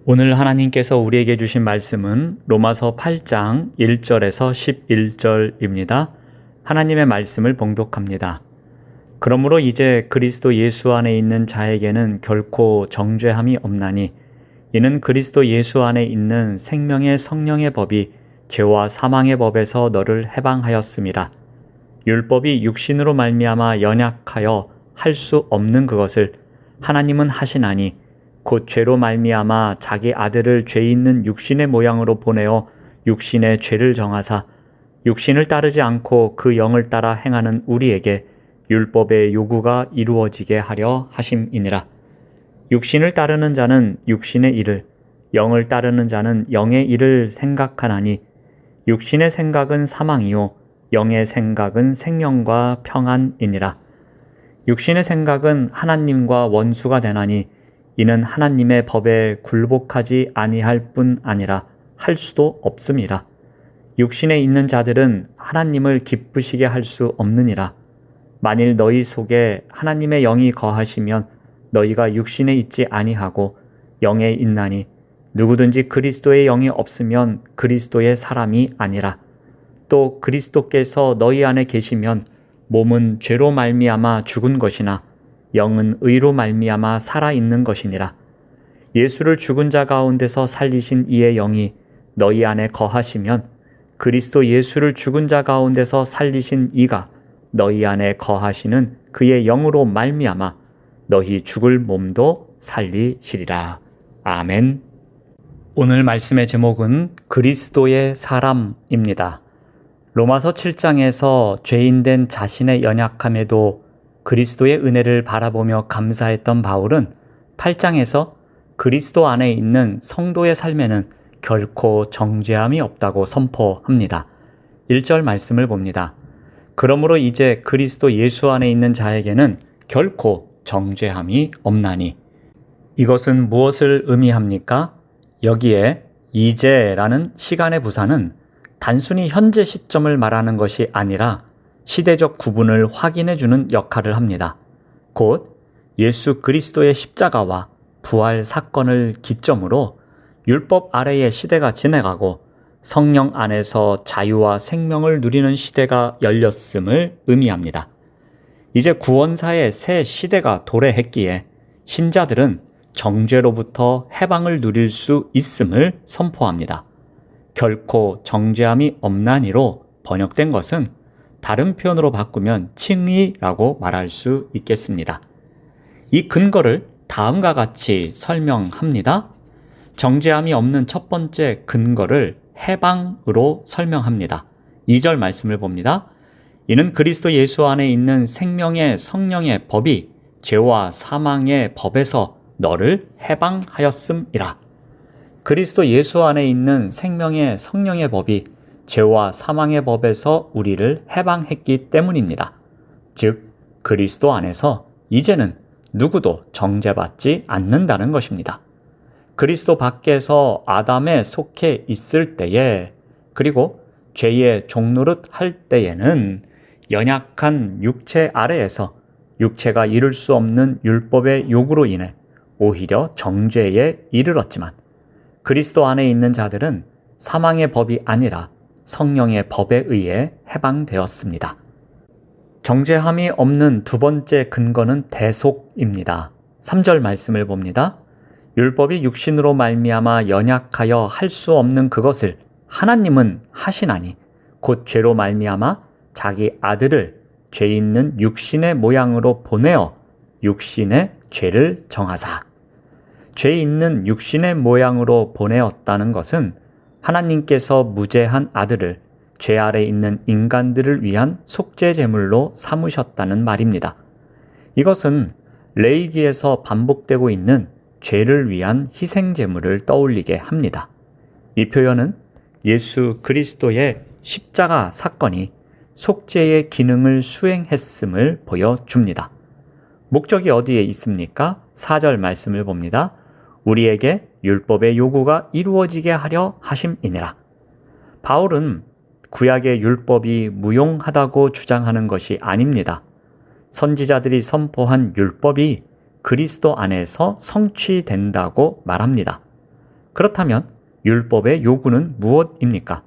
오늘 하나님께서 우리에게 주신 말씀은 로마서 8장 1절에서 11절입니다. 하나님의 말씀을 봉독합니다. 그러므로 이제 그리스도 예수 안에 있는 자에게는 결코 정죄함이 없나니 이는 그리스도 예수 안에 있는 생명의 성령의 법이 죄와 사망의 법에서 너를 해방하였음이라. 율법이 육신으로 말미암아 연약하여 할 수 없는 그것을 하나님은 하시나니 곧 죄로 말미암아 자기 아들을 죄 있는 육신의 모양으로 보내어 육신의 죄를 정하사 육신을 따르지 않고 그 영을 따라 행하는 우리에게 율법의 요구가 이루어지게 하려 하심이니라. 육신을 따르는 자는 육신의 일을, 영을 따르는 자는 영의 일을 생각하나니 육신의 생각은 사망이요 영의 생각은 생명과 평안이니라. 육신의 생각은 하나님과 원수가 되나니 이는 하나님의 법에 굴복하지 아니할 뿐 아니라 할 수도 없음이라. 육신에 있는 자들은 하나님을 기쁘시게 할 수 없느니라. 만일 너희 속에 하나님의 영이 거하시면 너희가 육신에 있지 아니하고 영에 있나니 누구든지 그리스도의 영이 없으면 그리스도의 사람이 아니라. 또 그리스도께서 너희 안에 계시면 몸은 죄로 말미암아 죽은 것이나 영은 의로 말미암아 살아있는 것이니라. 예수를 죽은 자 가운데서 살리신 이의 영이 너희 안에 거하시면 그리스도 예수를 죽은 자 가운데서 살리신 이가 너희 안에 거하시는 그의 영으로 말미암아 너희 죽을 몸도 살리시리라. 아멘. 오늘 말씀의 제목은 그리스도의 사람입니다. 로마서 7장에서 죄인된 자신의 연약함에도 그리스도의 은혜를 바라보며 감사했던 바울은 8장에서 그리스도 안에 있는 성도의 삶에는 결코 정죄함이 없다고 선포합니다. 1절 말씀을 봅니다. 그러므로 이제 그리스도 예수 안에 있는 자에게는 결코 정죄함이 없나니. 이것은 무엇을 의미합니까? 여기에 이제라는 시간의 부사는 단순히 현재 시점을 말하는 것이 아니라 시대적 구분을 확인해주는 역할을 합니다. 곧 예수 그리스도의 십자가와 부활 사건을 기점으로 율법 아래의 시대가 지나가고 성령 안에서 자유와 생명을 누리는 시대가 열렸음을 의미합니다. 이제 구원사의 새 시대가 도래했기에 신자들은 정죄로부터 해방을 누릴 수 있음을 선포합니다. 결코 정죄함이 없나니로 번역된 것은 다른 표현으로 바꾸면 칭의라고 말할 수 있겠습니다. 이 근거를 다음과 같이 설명합니다. 정죄함이 없는 첫 번째 근거를 해방으로 설명합니다. 2절 말씀을 봅니다. 이는 그리스도 예수 안에 있는 생명의 성령의 법이 죄와 사망의 법에서 너를 해방하였음이라. 그리스도 예수 안에 있는 생명의 성령의 법이 죄와 사망의 법에서 우리를 해방했기 때문입니다. 즉, 그리스도 안에서 이제는 누구도 정죄받지 않는다는 것입니다. 그리스도 밖에서 아담에 속해 있을 때에, 그리고 죄의 종노릇 할 때에는 연약한 육체 아래에서 육체가 이룰 수 없는 율법의 요구로 인해 오히려 정죄에 이르렀지만, 그리스도 안에 있는 자들은 사망의 법이 아니라 성령의 법에 의해 해방되었습니다. 정죄함이 없는 두 번째 근거는 대속입니다. 3절 말씀을 봅니다. 율법이 육신으로 말미암아 연약하여 할 수 없는 그것을 하나님은 하시나니 곧 죄로 말미암아 자기 아들을 죄 있는 육신의 모양으로 보내어 육신의 죄를 정하사. 죄 있는 육신의 모양으로 보내었다는 것은 하나님께서 무죄한 아들을 죄 아래 있는 인간들을 위한 속죄 제물로 삼으셨다는 말입니다. 이것은 레위기에서 반복되고 있는 죄를 위한 희생 제물을 떠올리게 합니다. 이 표현은 예수 그리스도의 십자가 사건이 속죄의 기능을 수행했음을 보여줍니다. 목적이 어디에 있습니까? 4절 말씀을 봅니다. 우리에게 율법의 요구가 이루어지게 하려 하심이니라. 바울은 구약의 율법이 무용하다고 주장하는 것이 아닙니다. 선지자들이 선포한 율법이 그리스도 안에서 성취된다고 말합니다. 그렇다면 율법의 요구는 무엇입니까?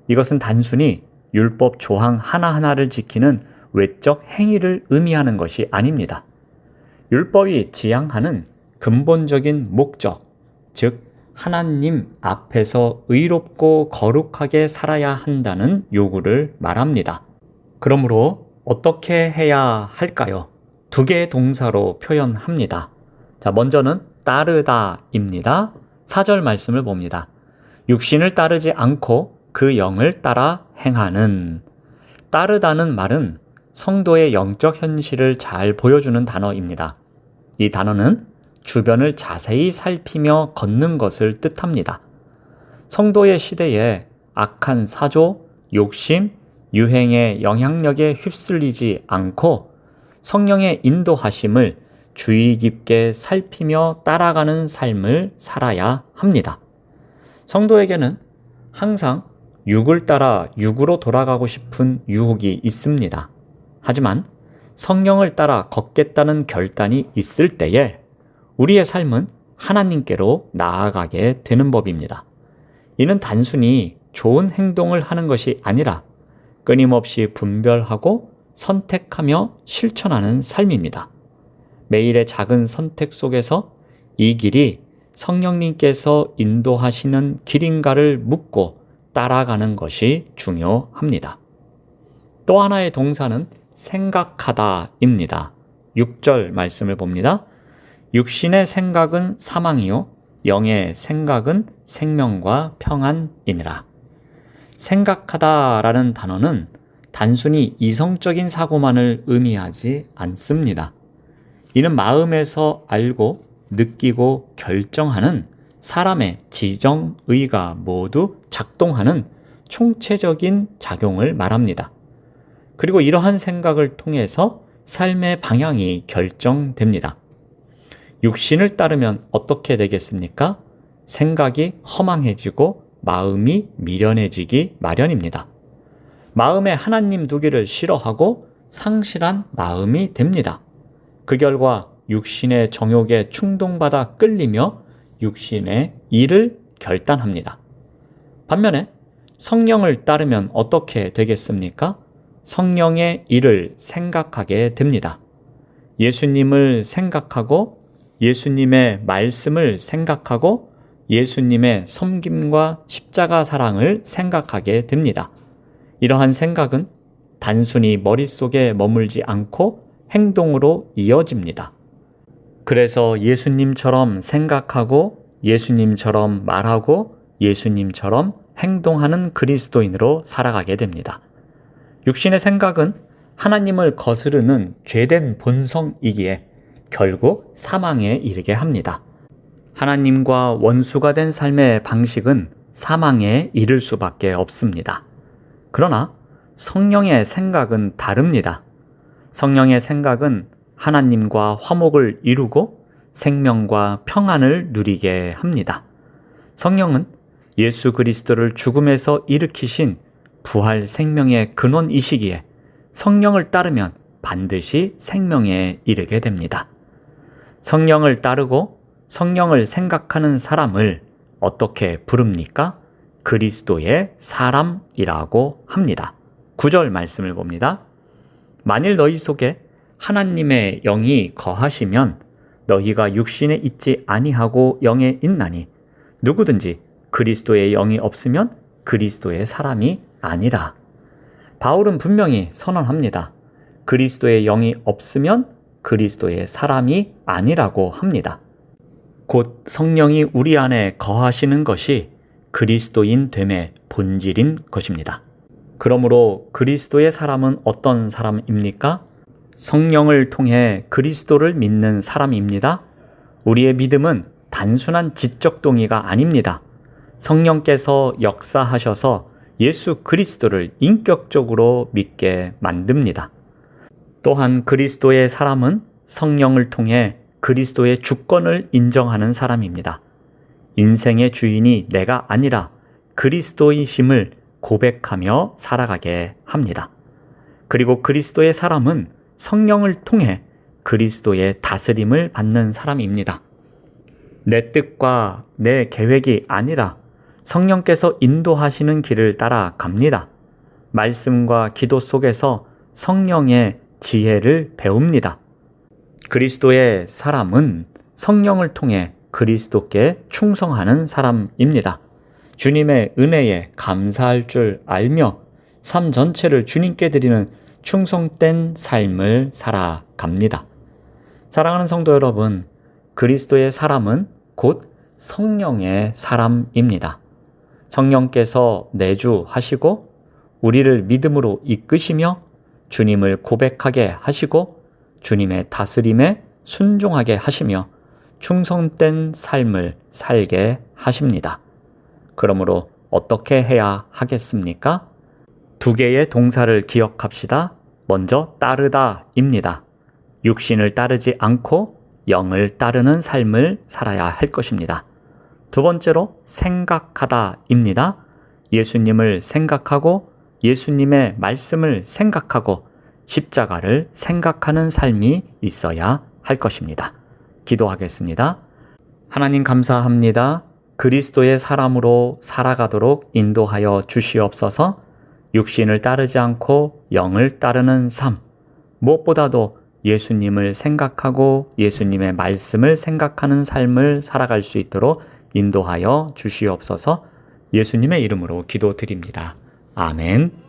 이것은 단순히 율법 조항 하나하나를 지키는 외적 행위를 의미하는 것이 아닙니다. 율법이 지향하는 근본적인 목적, 즉 하나님 앞에서 의롭고 거룩하게 살아야 한다는 요구를 말합니다. 그러므로 어떻게 해야 할까요? 두 개의 동사로 표현합니다. 자, 먼저는 따르다입니다. 4절 말씀을 봅니다. 육신을 따르지 않고 그 영을 따라 행하는. 따르다는 말은 성도의 영적 현실을 잘 보여주는 단어입니다. 이 단어는 주변을 자세히 살피며 걷는 것을 뜻합니다. 성도의 시대에 악한 사조, 욕심, 유행의 영향력에 휩쓸리지 않고 성령의 인도하심을 주의 깊게 살피며 따라가는 삶을 살아야 합니다. 성도에게는 항상 육을 따라 육으로 돌아가고 싶은 유혹이 있습니다. 하지만 성령을 따라 걷겠다는 결단이 있을 때에 우리의 삶은 하나님께로 나아가게 되는 법입니다. 이는 단순히 좋은 행동을 하는 것이 아니라 끊임없이 분별하고 선택하며 실천하는 삶입니다. 매일의 작은 선택 속에서 이 길이 성령님께서 인도하시는 길인가를 묻고 따라가는 것이 중요합니다. 또 하나의 동사는 생각하다입니다. 6절 말씀을 봅니다. 육신의 생각은 사망이요 영의 생각은 생명과 평안이니라. 생각하다라는 단어는 단순히 이성적인 사고만을 의미하지 않습니다. 이는 마음에서 알고 느끼고 결정하는 사람의 지정의가 모두 작동하는 총체적인 작용을 말합니다. 그리고 이러한 생각을 통해서 삶의 방향이 결정됩니다. 육신을 따르면 어떻게 되겠습니까? 생각이 허망해지고 마음이 미련해지기 마련입니다. 마음에 하나님 두기를 싫어하고 상실한 마음이 됩니다. 그 결과 육신의 정욕에 충동받아 끌리며 육신의 일을 결단합니다. 반면에 성령을 따르면 어떻게 되겠습니까? 성령의 일을 생각하게 됩니다. 예수님을 생각하고 예수님의 말씀을 생각하고 예수님의 섬김과 십자가 사랑을 생각하게 됩니다. 이러한 생각은 단순히 머릿속에 머물지 않고 행동으로 이어집니다. 그래서 예수님처럼 생각하고 예수님처럼 말하고 예수님처럼 행동하는 그리스도인으로 살아가게 됩니다. 육신의 생각은 하나님을 거스르는 죄된 본성이기에 결국 사망에 이르게 합니다. 하나님과 원수가 된 삶의 방식은 사망에 이를 수밖에 없습니다. 그러나 성령의 생각은 다릅니다. 성령의 생각은 하나님과 화목을 이루고 생명과 평안을 누리게 합니다. 성령은 예수 그리스도를 죽음에서 일으키신 부활 생명의 근원이시기에 성령을 따르면 반드시 생명에 이르게 됩니다. 성령을 따르고 성령을 생각하는 사람을 어떻게 부릅니까? 그리스도의 사람이라고 합니다. 9절 말씀을 봅니다. 만일 너희 속에 하나님의 영이 거하시면 너희가 육신에 있지 아니하고 영에 있나니 누구든지 그리스도의 영이 없으면 그리스도의 사람이 아니라. 바울은 분명히 선언합니다. 그리스도의 영이 없으면 그리스도의 사람이 아니라고 합니다. 곧 성령이 우리 안에 거하시는 것이 그리스도인 됨의 본질인 것입니다. 그러므로 그리스도의 사람은 어떤 사람입니까? 성령을 통해 그리스도를 믿는 사람입니다. 우리의 믿음은 단순한 지적 동의가 아닙니다. 성령께서 역사하셔서 예수 그리스도를 인격적으로 믿게 만듭니다. 또한 그리스도의 사람은 성령을 통해 그리스도의 주권을 인정하는 사람입니다. 인생의 주인이 내가 아니라 그리스도이심을 고백하며 살아가게 합니다. 그리고 그리스도의 사람은 성령을 통해 그리스도의 다스림을 받는 사람입니다. 내 뜻과 내 계획이 아니라 성령께서 인도하시는 길을 따라갑니다. 말씀과 기도 속에서 성령의 지혜를 배웁니다. 그리스도의 사람은 성령을 통해 그리스도께 충성하는 사람입니다. 주님의 은혜에 감사할 줄 알며 삶 전체를 주님께 드리는 충성된 삶을 살아갑니다. 사랑하는 성도 여러분, 그리스도의 사람은 곧 성령의 사람입니다. 성령께서 내주하시고 우리를 믿음으로 이끄시며 주님을 고백하게 하시고 주님의 다스림에 순종하게 하시며 충성된 삶을 살게 하십니다. 그러므로 어떻게 해야 하겠습니까? 두 개의 동사를 기억합시다. 먼저 따르다입니다. 육신을 따르지 않고 영을 따르는 삶을 살아야 할 것입니다. 두 번째로 생각하다입니다. 예수님을 생각하고 예수님의 말씀을 생각하고 십자가를 생각하는 삶이 있어야 할 것입니다. 기도하겠습니다. 하나님 감사합니다. 그리스도의 사람으로 살아가도록 인도하여 주시옵소서. 육신을 따르지 않고 영을 따르는 삶, 무엇보다도 예수님을 생각하고 예수님의 말씀을 생각하는 삶을 살아갈 수 있도록 인도하여 주시옵소서. 예수님의 이름으로 기도드립니다. 아멘.